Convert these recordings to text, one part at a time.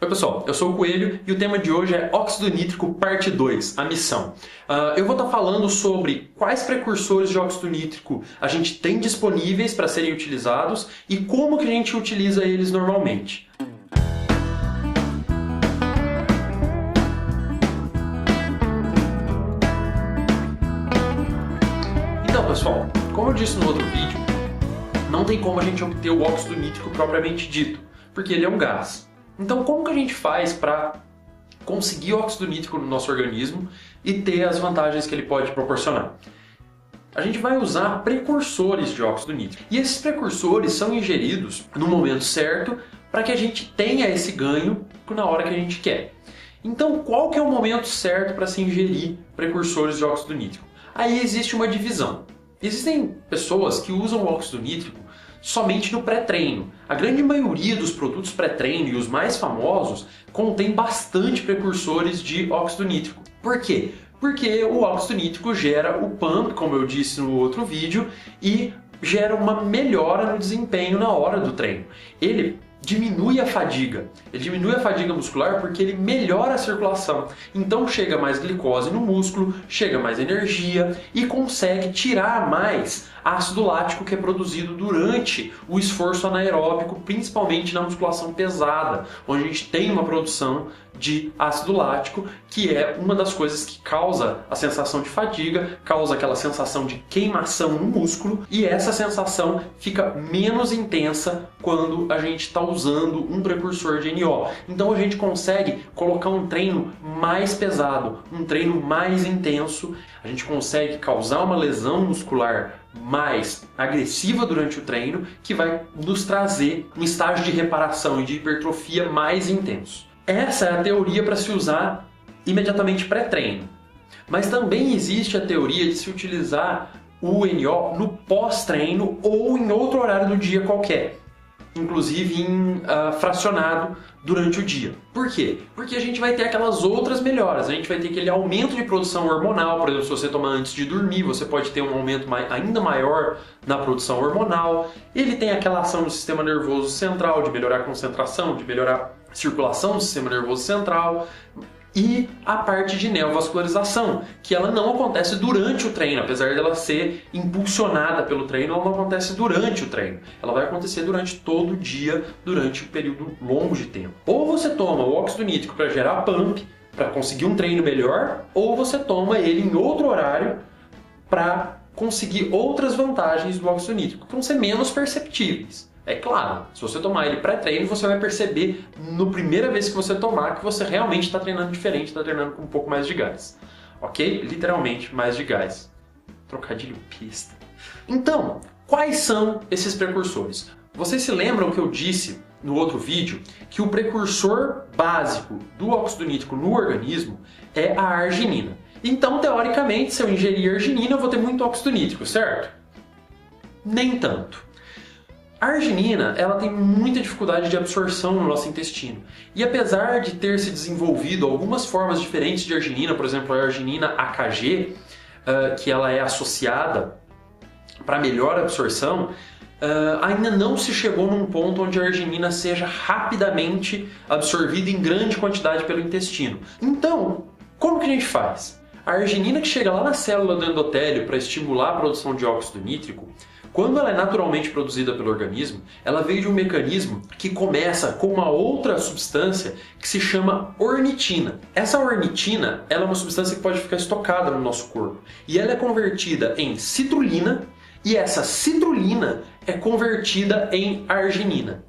Oi pessoal, eu sou o Coelho e o tema de hoje é óxido nítrico parte 2, a missão. Eu vou estar falando sobre quais precursores de óxido nítrico a gente tem disponíveis para serem utilizados e como que a gente utiliza eles normalmente. Então pessoal, como eu disse no outro vídeo, não tem como a gente obter o óxido nítrico propriamente dito, porque ele é um gás. Então como que a gente faz para conseguir óxido nítrico no nosso organismo e ter as vantagens que ele pode proporcionar? A gente vai usar precursores de óxido nítrico. E esses precursores são ingeridos no momento certo para que a gente tenha esse ganho na hora que a gente quer. Então qual que é o momento certo para se ingerir precursores de óxido nítrico? Aí existe uma divisão. Existem pessoas que usam o óxido nítrico somente no pré-treino. A grande maioria dos produtos pré-treino e os mais famosos contém bastante precursores de óxido nítrico. Por quê? Porque o óxido nítrico gera o pump, como eu disse no outro vídeo, e gera uma melhora no desempenho na hora do treino. Ele diminui a fadiga. Ele diminui a fadiga muscular porque ele melhora a circulação. Então chega mais glicose no músculo, chega mais energia e consegue tirar mais ácido lático que é produzido durante o esforço anaeróbico, principalmente na musculação pesada, onde a gente tem uma produção de ácido lático, que é uma das coisas que causa a sensação de fadiga, causa aquela sensação de queimação no músculo, e essa sensação fica menos intensa quando a gente está usando um precursor de NO. Então a gente consegue colocar um treino mais pesado, um treino mais intenso, a gente consegue causar uma lesão muscular mais agressiva durante o treino, que vai nos trazer um estágio de reparação e de hipertrofia mais intenso. Essa é a teoria para se usar imediatamente pré-treino. Mas também existe a teoria de se utilizar o NO no pós-treino ou em outro horário do dia qualquer, inclusive fracionado durante o dia. Por quê? Porque a gente vai ter aquelas outras melhoras, a gente vai ter aquele aumento de produção hormonal. Por exemplo, se você tomar antes de dormir, você pode ter um aumento ainda maior na produção hormonal. Ele tem aquela ação no sistema nervoso central, de melhorar a concentração, de melhorar a circulação do sistema nervoso central. E a parte de neovascularização, que ela não acontece durante o treino, apesar dela ser impulsionada pelo treino, ela não acontece durante o treino. Ela vai acontecer durante todo o dia, durante um período longo de tempo. Ou você toma o óxido nítrico para gerar pump, para conseguir um treino melhor, ou você toma ele em outro horário para conseguir outras vantagens do óxido nítrico, que vão ser menos perceptíveis. É claro, se você tomar ele pré-treino, você vai perceber na primeira vez que você tomar que você realmente está treinando diferente, está treinando com um pouco mais de gás. Ok? Literalmente mais de gás. Trocadilho pista. Então, quais são esses precursores? Vocês se lembram que eu disse no outro vídeo que o precursor básico do óxido nítrico no organismo é a arginina. Então, teoricamente, se eu ingerir arginina, eu vou ter muito óxido nítrico, certo? Nem tanto. A arginina, ela tem muita dificuldade de absorção no nosso intestino. E apesar de ter se desenvolvido algumas formas diferentes de arginina, por exemplo, a arginina AKG, que ela é associada para melhor absorção, ainda não se chegou num ponto onde a arginina seja rapidamente absorvida em grande quantidade pelo intestino. Então, como que a gente faz? A arginina que chega lá na célula do endotélio para estimular a produção de óxido nítrico, quando ela é naturalmente produzida pelo organismo, ela veio de um mecanismo que começa com uma outra substância que se chama ornitina. Essa ornitina, ela é uma substância que pode ficar estocada no nosso corpo. E ela é convertida em citrulina, e essa citrulina é convertida em arginina.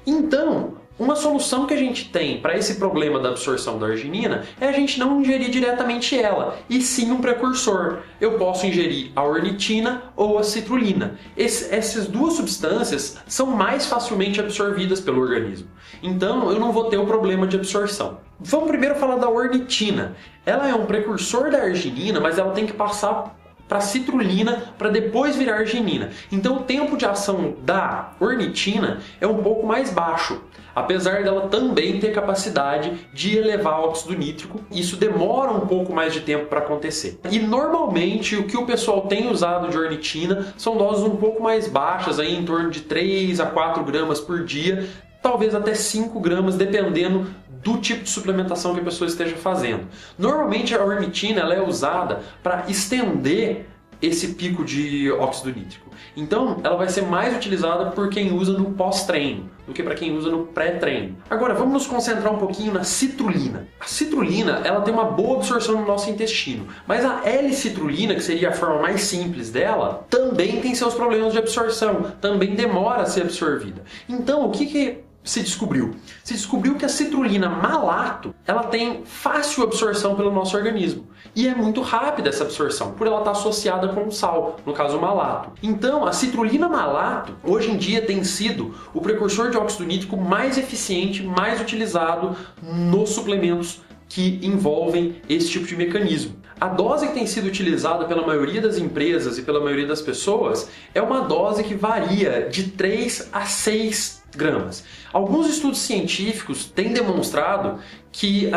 Então, uma solução que a gente tem para esse problema da absorção da arginina é a gente não ingerir diretamente ela, e sim um precursor. Eu posso ingerir a ornitina ou a citrulina. Essas duas substâncias são mais facilmente absorvidas pelo organismo. Então eu não vou ter o problema de absorção. Vamos primeiro falar da ornitina. Ela é um precursor da arginina, mas ela tem que passar para citrulina para depois virar arginina. Então o tempo de ação da ornitina é um pouco mais baixo, apesar dela também ter capacidade de elevar o óxido nítrico. Isso demora um pouco mais de tempo para acontecer. E normalmente o que o pessoal tem usado de ornitina são doses um pouco mais baixas, aí em torno de 3 a 4 gramas por dia, talvez até 5 gramas, dependendo do tipo de suplementação que a pessoa esteja fazendo. Normalmente a ornitina ela é usada para estender esse pico de óxido nítrico. Então, ela vai ser mais utilizada por quem usa no pós-treino do que para quem usa no pré-treino. Agora, vamos nos concentrar um pouquinho na citrulina. A citrulina, ela tem uma boa absorção no nosso intestino, mas a L-citrulina, que seria a forma mais simples dela, também tem seus problemas de absorção, também demora a ser absorvida. Então, o que se descobriu? Se descobriu que a citrulina malato, ela tem fácil absorção pelo nosso organismo. E é muito rápida essa absorção, por ela estar associada com o sal, no caso o malato. Então, a citrulina malato, hoje em dia, tem sido o precursor de óxido nítrico mais eficiente, mais utilizado nos suplementos que envolvem esse tipo de mecanismo. A dose que tem sido utilizada pela maioria das empresas e pela maioria das pessoas é uma dose que varia de 3 a 6 gramas. Alguns estudos científicos têm demonstrado que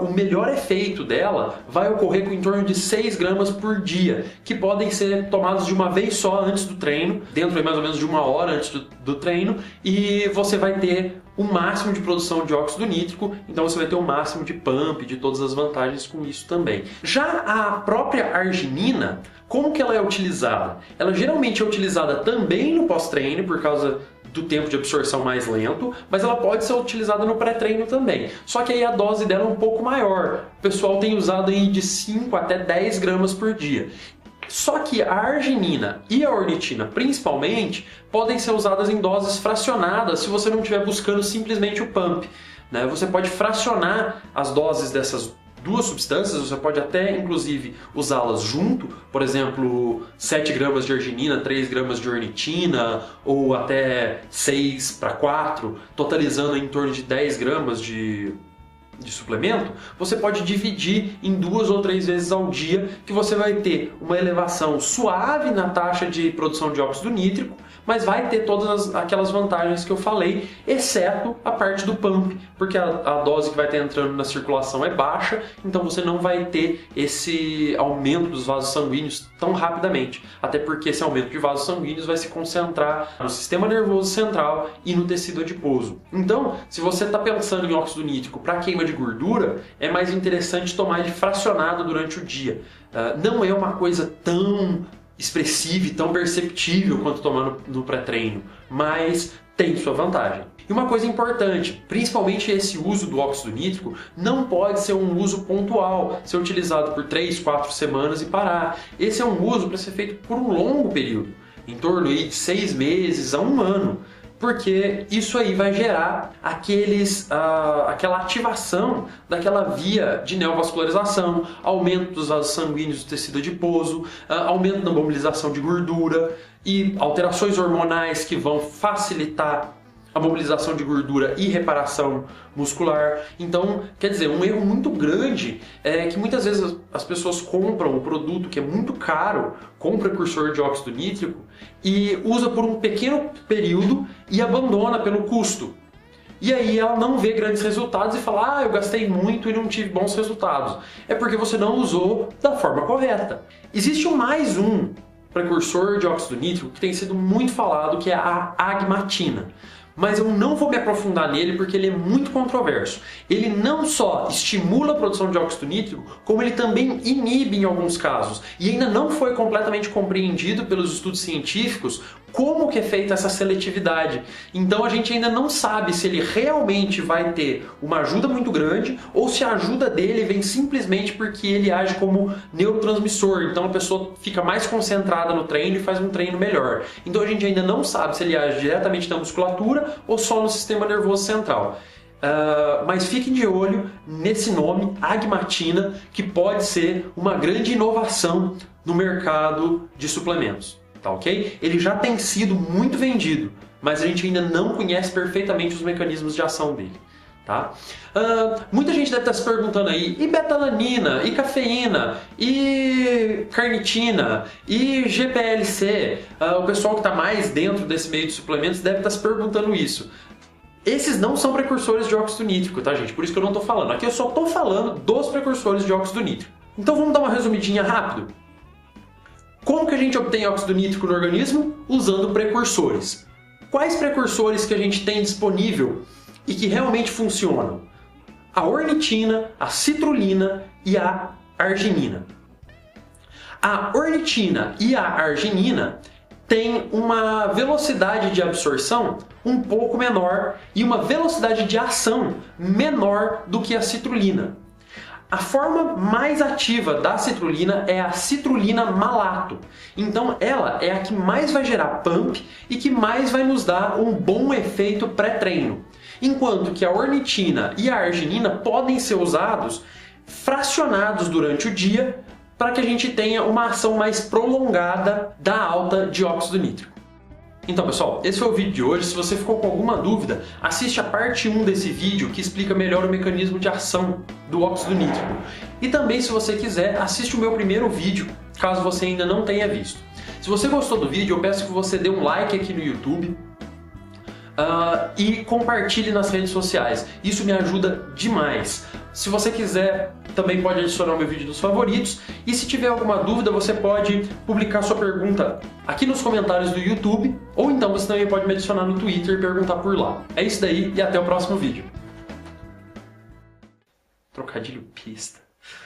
o melhor efeito dela vai ocorrer com em torno de 6 gramas por dia, que podem ser tomados de uma vez só antes do treino, dentro de mais ou menos de 1 hora antes do treino, e você vai ter o máximo de produção de óxido nítrico, então você vai ter o máximo de pump, de todas as vantagens com isso também. Já a própria arginina, como que ela é utilizada? Ela geralmente é utilizada também no pós-treino, por causa do tempo de absorção mais lento, mas ela pode ser utilizada no pré-treino também. Só que aí a dose dela é um pouco maior. O pessoal tem usado aí de 5 até 10 gramas por dia. Só que a arginina e a ornitina, principalmente, podem ser usadas em doses fracionadas se você não estiver buscando simplesmente o pump, né? Você pode fracionar as doses dessas duas substâncias, você pode até inclusive usá-las junto, por exemplo, 7 gramas de arginina, 3 gramas de ornitina, ou até 6 para 4, totalizando em torno de 10 gramas de suplemento. Você pode dividir em 2 ou 3 vezes ao dia, que você vai ter uma elevação suave na taxa de produção de óxido nítrico, mas vai ter todas aquelas vantagens que eu falei, exceto a parte do pump, porque a dose que vai estar entrando na circulação é baixa, então você não vai ter esse aumento dos vasos sanguíneos tão rapidamente, até porque esse aumento de vasos sanguíneos vai se concentrar no sistema nervoso central e no tecido adiposo. Então, se você está pensando em óxido nítrico para queima de gordura, é mais interessante tomar ele fracionado durante o dia. Não é uma coisa tão expressiva e tão perceptível quanto tomar no pré-treino, mas tem sua vantagem. E uma coisa importante, principalmente esse uso do óxido nítrico, não pode ser um uso pontual, ser utilizado por 3, 4 semanas e parar. Esse é um uso para ser feito por um longo período, em torno de 6 meses a 1 ano. Porque isso aí vai gerar aquela ativação daquela via de neovascularização, aumento dos vasos sanguíneos do tecido adiposo, aumento da mobilização de gordura e alterações hormonais que vão facilitar a mobilização de gordura e reparação muscular. Então, quer dizer, um erro muito grande é que muitas vezes as pessoas compram um produto que é muito caro, com precursor de óxido nítrico, e usa por um pequeno período e abandona pelo custo. E aí ela não vê grandes resultados e fala: eu gastei muito e não tive bons resultados. É porque você não usou da forma correta. Existe mais um precursor de óxido nítrico que tem sido muito falado, que é a agmatina. Mas eu não vou me aprofundar nele porque ele é muito controverso. Ele não só estimula a produção de óxido nítrico, como ele também inibe em alguns casos. E ainda não foi completamente compreendido pelos estudos científicos como que é feita essa seletividade. Então a gente ainda não sabe se ele realmente vai ter uma ajuda muito grande ou se a ajuda dele vem simplesmente porque ele age como neurotransmissor. Então a pessoa fica mais concentrada no treino e faz um treino melhor. Então a gente ainda não sabe se ele age diretamente na musculatura ou só no sistema nervoso central. Mas fiquem de olho nesse nome, agmatina, que pode ser uma grande inovação no mercado de suplementos. Tá, ok? Ele já tem sido muito vendido, mas a gente ainda não conhece perfeitamente os mecanismos de ação dele. Tá? Muita gente deve estar se perguntando aí: e betalanina, e cafeína, e carnitina, e GPLC? O pessoal que está mais dentro desse meio de suplementos deve estar se perguntando isso. Esses não são precursores de óxido nítrico, tá, gente? Por isso que eu não estou falando. Aqui eu só estou falando dos precursores de óxido nítrico. Então vamos dar uma resumidinha rápido? Como que a gente obtém óxido nítrico no organismo? Usando precursores. Quais precursores que a gente tem disponível e que realmente funcionam? A ornitina, a citrulina e a arginina. A ornitina e a arginina têm uma velocidade de absorção um pouco menor e uma velocidade de ação menor do que a citrulina. A forma mais ativa da citrulina é a citrulina malato. Então ela é a que mais vai gerar pump e que mais vai nos dar um bom efeito pré-treino. Enquanto que a ornitina e a arginina podem ser usados fracionados durante o dia para que a gente tenha uma ação mais prolongada da alta de óxido nítrico. Então pessoal, esse foi o vídeo de hoje. Se você ficou com alguma dúvida, assiste a parte 1 desse vídeo que explica melhor o mecanismo de ação do óxido nítrico. E também, se você quiser, assiste o meu primeiro vídeo, caso você ainda não tenha visto. Se você gostou do vídeo, eu peço que você dê um like aqui no YouTube e compartilhe nas redes sociais. Isso me ajuda demais. Se você quiser, também pode adicionar o meu vídeo dos favoritos. E se tiver alguma dúvida, você pode publicar sua pergunta aqui nos comentários do YouTube. Ou então você também pode me adicionar no Twitter e perguntar por lá. É isso daí e até o próximo vídeo. Trocadilho pista.